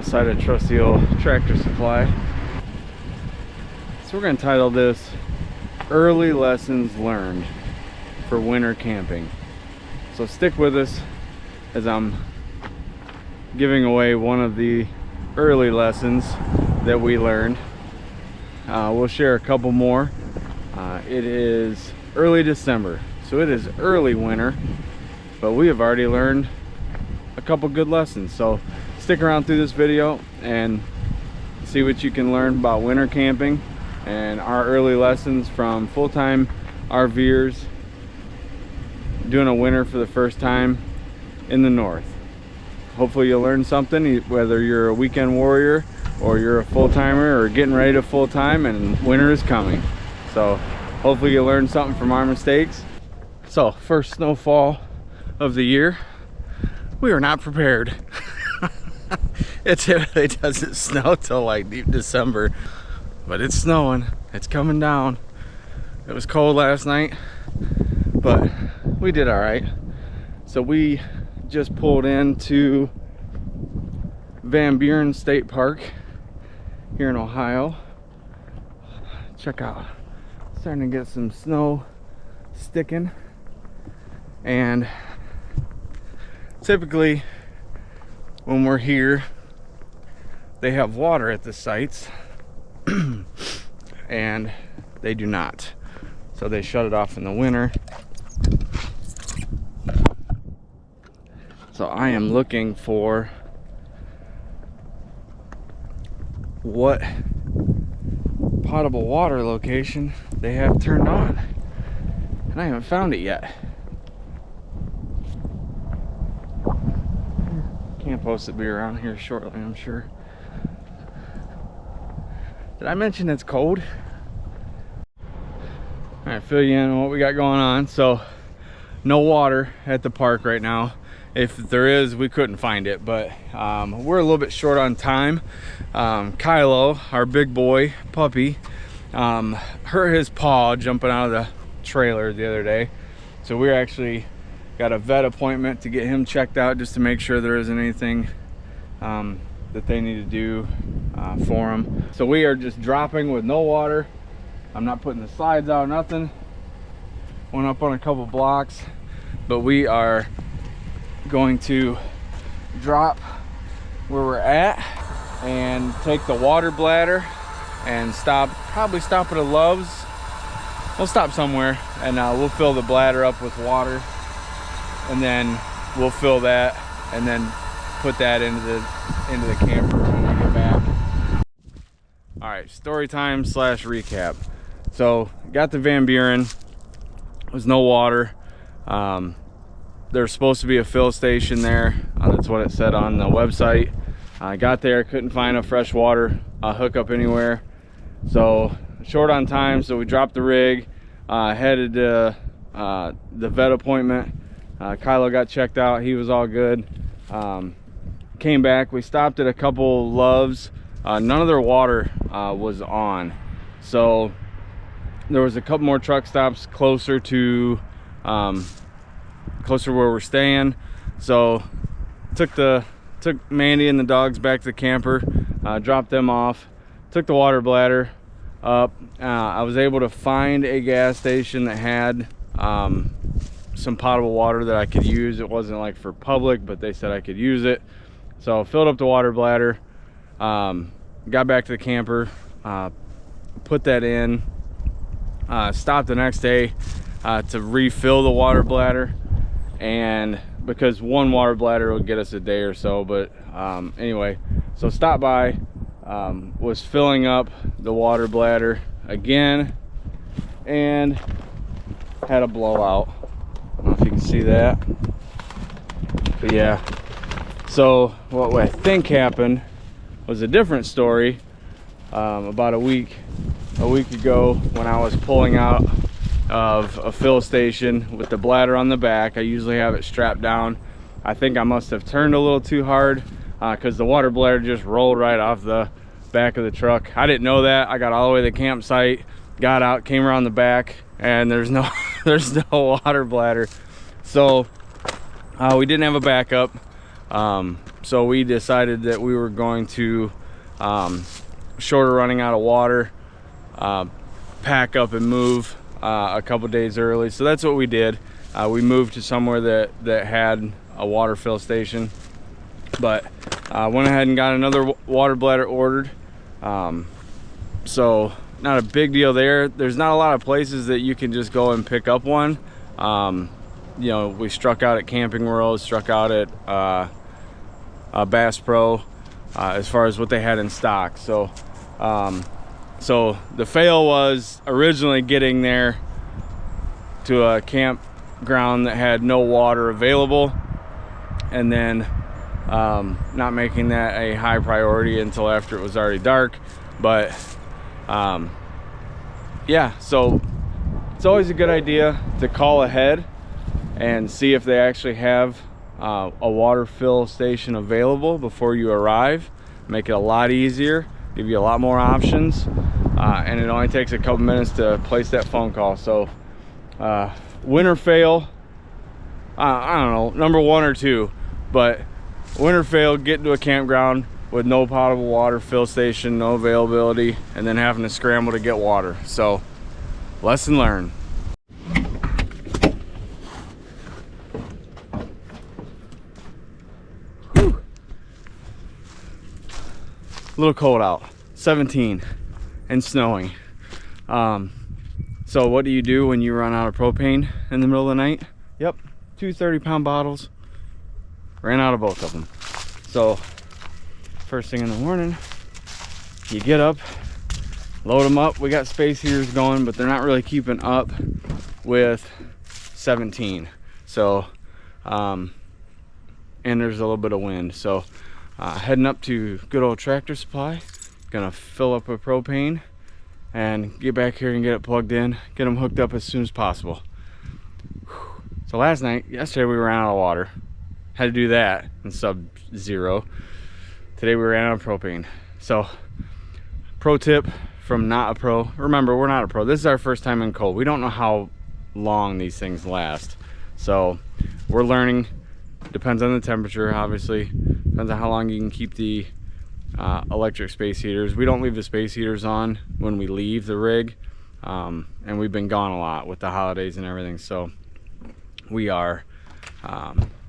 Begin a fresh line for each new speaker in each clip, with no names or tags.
outside a trusty old Tractor Supply. So we're going to title this Early Lessons Learned for Winter Camping. So stick with us as I'm giving away one of the early lessons that we learned. We'll share a couple more. It is early December, so it is early winter, but we have already learned a couple good lessons. So stick around through this video and see what you can learn about winter camping and our early lessons from full-time RVers doing a winter for the first time in the north. Hopefully you'll learn something, whether you're a weekend warrior or you're a full-timer or getting ready to full-time and winter is coming. So hopefully you'll learn something from our mistakes. So first snowfall of the year, we were not prepared. It typically doesn't snow till like deep December, but it's snowing, it's coming down. It was cold last night, but we did all right. So we just pulled into Van Buren State Park here in Ohio. Check out, starting to get some snow sticking. And typically when we're here, they have water at the sites and they do not. So they shut it off in the winter. So I am looking for what potable water location they have turned on, and I haven't found it yet. Campos will be around here shortly, I'm sure. Did I mention it's cold? All right, fill you in on what we got going on. So no water at the park right now. If there is, we couldn't find it, but we're a little bit short on time. Kylo, our big boy puppy, hurt his paw jumping out of the trailer the other day. So we actually got a vet appointment to get him checked out just to make sure there isn't anything that they need to do for him. So we are just dropping with no water. I'm not putting the slides out, nothing. Went up on a couple blocks, but we are going to drop where we're at and take the water bladder and probably stop at a Love's. We'll stop somewhere and we'll fill the bladder up with water, and then we'll fill that and then put that into the camper when we get back. All right, story time / recap. So got to Van Buren, was no water. There's supposed to be a fill station there. That's what it said on the website. I got there, couldn't find a fresh water hookup anywhere. So short on time, so we dropped the rig, headed to the vet appointment. Kylo got checked out, he was all good. Came back, we stopped at a couple Loves. None of their water was on. So there was a couple more truck stops closer to where we're staying. So took Mandy and the dogs back to the camper, dropped them off, took the water bladder up. I was able to find a gas station that had some potable water that I could use. It wasn't like for public, but they said I could use it. So filled up the water bladder, got back to the camper, put that in, stopped the next day to refill the water bladder, and because one water bladder will get us a day or so. But anyway, so stopped by, was filling up the water bladder again and had a blowout. I don't know if you can see that, but yeah. So what I think happened was a different story. About a week ago, when I was pulling out of a fill station with the bladder on the back, I usually have it strapped down. I think I must have turned a little too hard because the water bladder just rolled right off the back of the truck. I didn't know that. I got all the way to the campsite, got out, came around the back, and there's no water bladder. So we didn't have a backup. So we decided that we were going to, short of running out of water, pack up and move a couple days early. So that's what we did. We moved to somewhere that had a water fill station, but went ahead and got another water bladder ordered. So not a big deal there. There's not a lot of places that you can just go and pick up one. You know, we struck out at Camping World, struck out at Bass Pro, as far as what they had in stock. So so the fail was originally getting there to a campground that had no water available, and then not making that a high priority until after it was already dark. But yeah, so it's always a good idea to call ahead and see if they actually have a water fill station available before you arrive. Make it a lot easier, give you a lot more options, and it only takes a couple minutes to place that phone call. So winter fail, I don't know, number 1 or 2, but winter fail, getting to a campground with no potable water fill station, no availability, and then having to scramble to get water. So lesson learned. Whew. A little cold out, 17 and snowing. So what do you do when you run out of propane in the middle of the night? Yep, 2 30-pound bottles. Ran out of both of them. So first thing in the morning, you get up, load them up. We got space heaters going, but they're not really keeping up with 17. So and there's a little bit of wind. So heading up to good old Tractor Supply, gonna fill up with propane and get back here and get it plugged in, get them hooked up as soon as possible. So yesterday we ran out of water, had to do that in sub-zero. Today we ran out of propane. So pro tip from not a pro, remember, we're not a pro, this is our first time in cold. We don't know how long these things last, so we're learning. Depends on the temperature, obviously, depends on how long you can keep the electric space heaters. We don't leave the space heaters on when we leave the rig, and we've been gone a lot with the holidays and everything, so we are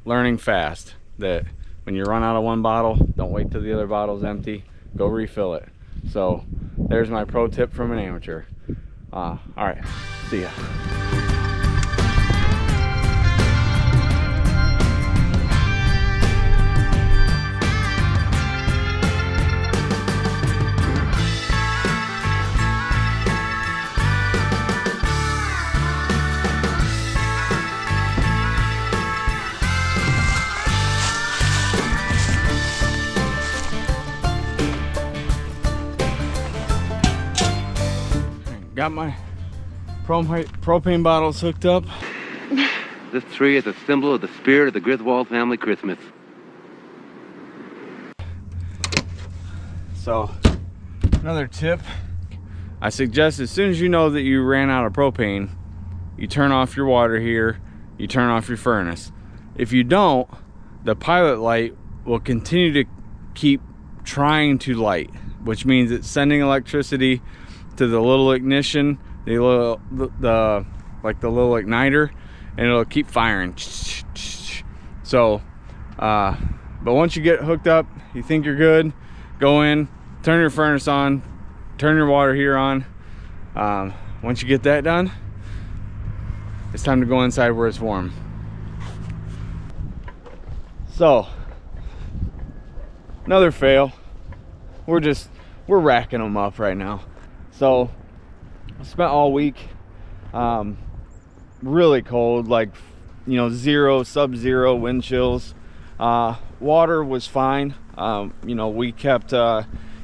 learning fast that when you run out of one bottle, don't wait till the other bottle's empty, go refill it. So there's my pro tip from an amateur. All right, see ya. Got my propane bottles hooked up.
This tree is a symbol of the spirit of the Griswold family Christmas.
So, another tip. I suggest as soon as you know that you ran out of propane, you turn off your water heater, you turn off your furnace. If you don't, the pilot light will continue to keep trying to light, which means it's sending electricity to the little ignition, the little igniter, and it'll keep firing. So but once you get hooked up, you think you're good, go in, turn your furnace on, turn your water heater on. Once you get that done, it's time to go inside where it's warm. So another fail. We're racking them up right now. So I spent all week really cold, like, you know, sub-zero wind chills. Water was fine. You know, we kept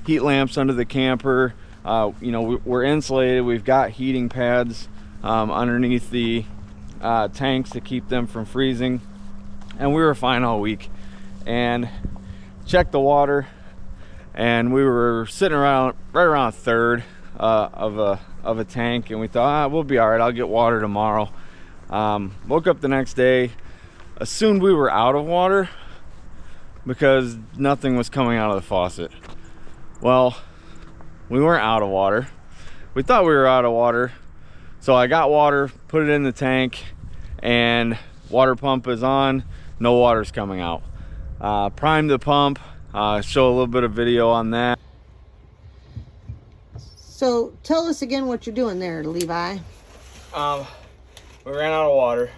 heat lamps under the camper. You know, we're insulated. We've got heating pads underneath the tanks to keep them from freezing, and we were fine all week. And checked the water, and we were sitting right around a third of a tank, and we thought, we'll be all right, I'll get water tomorrow. Woke up the next day, assumed we were out of water, because nothing was coming out of the faucet. Well, we weren't out of water. We thought we were out of water. So I got water, put it in the tank, and water pump is on, no water's coming out. Primed the pump, show a little bit of video on that.
So tell us again what you're doing there, Levi.
We ran out of water.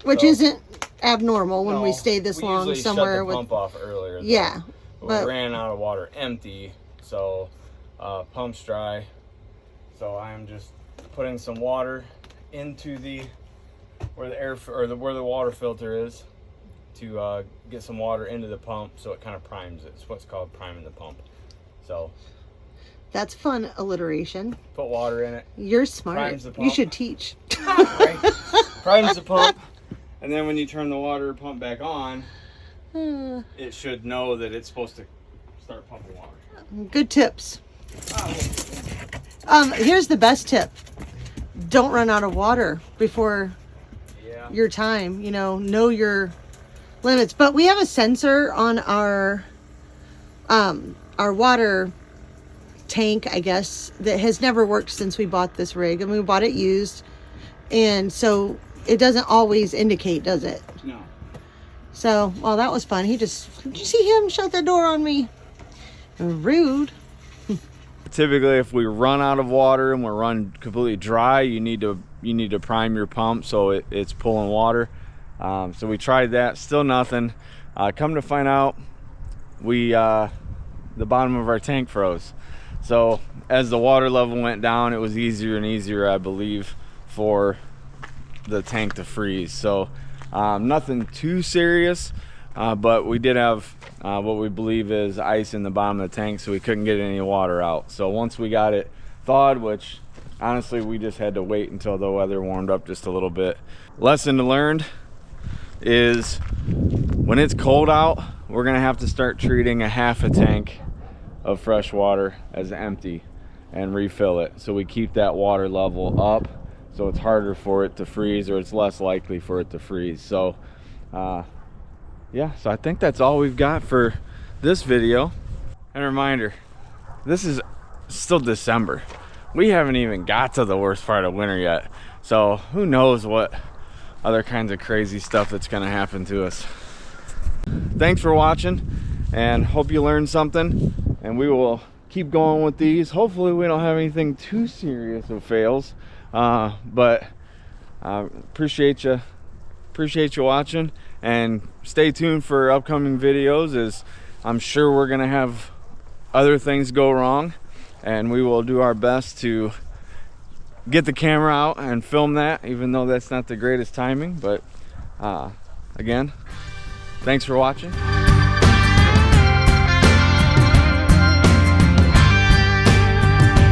Which isn't abnormal when
No,
we stay this long
usually
somewhere
shut the
with
pump off earlier.
Yeah.
But we ran out of water empty, so pump's dry. So I'm just putting some water into where the water filter is to get some water into the pump, so it kind of primes it. It's what's called priming the pump. So
that's fun alliteration.
put water in it.
You're smart.
Primes the pump.
You should teach.
Right. Primes the pump, and then when you turn the water pump back on, it should know that it's supposed to start pumping water.
Good tips. Here's the best tip. Don't run out of water before your time. You know your limits. But we have a sensor on our water tank, I guess, that has never worked since we bought this rig, and we bought it used, and so it doesn't always indicate, does it?
No.
So, well, that was fun. Did you see him shut the door on me? Rude.
Typically, if we run out of water and we're run completely dry, you need to prime your pump so it's pulling water. So we tried that, still nothing. Come to find out, the bottom of our tank froze. So as the water level went down, it was easier and easier, I believe, for the tank to freeze. So nothing too serious, but we did have what we believe is ice in the bottom of the tank, so we couldn't get any water out. So once we got it thawed, which honestly we just had to wait until the weather warmed up just a little bit. Lesson learned is when it's cold out, we're gonna have to start treating a half a tank of fresh water as empty and refill it, so we keep that water level up, so it's harder for it to freeze, or it's less likely for it to freeze. So yeah, so I think that's all we've got for this video. And a reminder, this is still December. We haven't even got to the worst part of winter yet, so who knows what other kinds of crazy stuff that's gonna happen to us. Thanks for watching, and hope you learned something, and we will keep going with these. Hopefully we don't have anything too serious of fails, but appreciate you watching, and stay tuned for upcoming videos, as I'm sure we're gonna have other things go wrong, and we will do our best to get the camera out and film that, even though that's not the greatest timing. But again, thanks for watching.